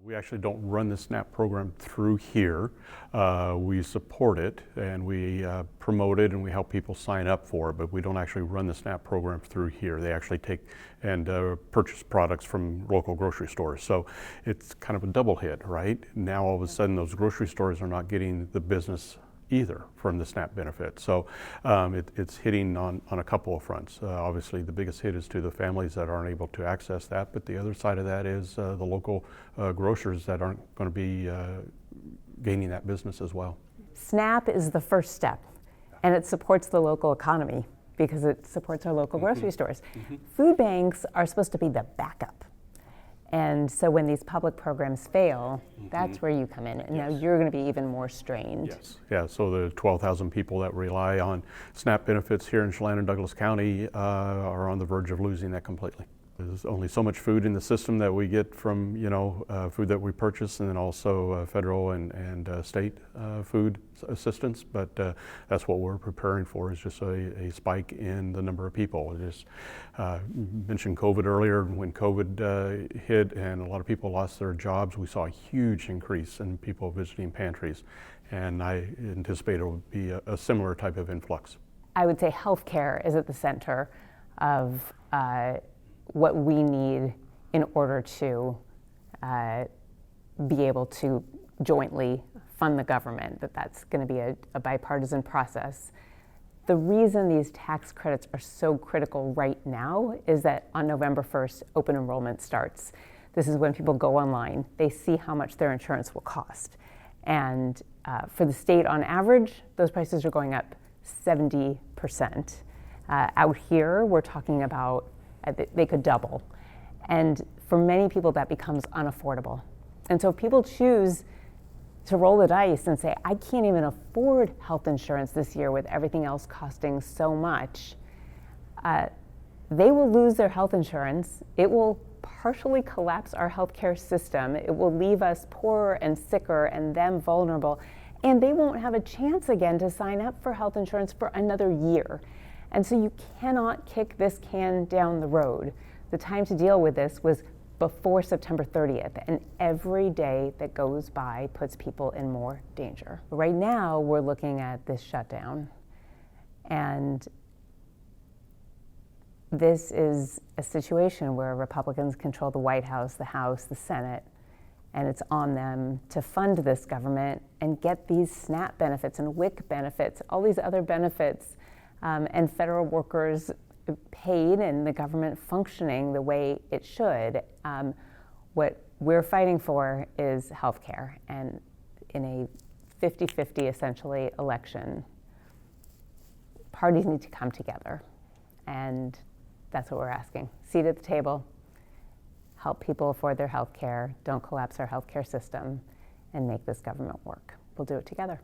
We actually don't run the SNAP program through here. We support it and we promote it and we help people sign up for it, but we don't actually run the SNAP program through here. They actually take and purchase products from local grocery stores. So it's kind of a double hit, right? Now all of a sudden those grocery stores are not getting the business either from the SNAP benefit. So it's hitting on a couple of fronts. Obviously the biggest hit is to the families that aren't able to access that, but the other side of that is the local grocers that aren't going to be gaining that business as well. SNAP is the first step, and it supports the local economy because it supports our local grocery stores. Food banks are supposed to be the backup. And so when these public programs fail, that's where you come in, and now you're going to be even more strained. Yes, yeah, so the 12,000 people that rely on SNAP benefits here in Chelan-Douglas County are on the verge of losing that completely. There's only so much food in the system that we get from, food that we purchase, and then also federal and state food assistance. But that's what we're preparing for, is just a spike in the number of people. Just mentioned COVID earlier. When COVID hit and a lot of people lost their jobs, we saw a huge increase in people visiting pantries. And I anticipate it will be a similar type of influx. I would say healthcare is at the center of what we need in order to be able to jointly fund the government, that's going to be a bipartisan process. The reason these tax credits are so critical right now is that on November 1st, open enrollment starts. This is when people go online, they see how much their insurance will cost. And for the state on average, those prices are going up 70%. Out here, we're talking about they could double. And for many people, that becomes unaffordable. And so if people choose to roll the dice and say, I can't even afford health insurance this year with everything else costing so much, they will lose their health insurance. It will partially collapse our healthcare system. It will leave us poorer and sicker and them vulnerable. And they won't have a chance again to sign up for health insurance for another year. And so you cannot kick this can down the road. The time to deal with this was before September 30th, and every day that goes by puts people in more danger. Right now, we're looking at this shutdown, and this is a situation where Republicans control the White House, the House, the Senate, and it's on them to fund this government and get these SNAP benefits and WIC benefits, all these other benefits, and federal workers paid and the government functioning the way it should. What we're fighting for is health care, and in a 50-50 essentially election, parties need to come together, and that's what we're asking. Seat at the table, help people afford their health care, don't collapse our health care system, and make this government work. We'll do it together.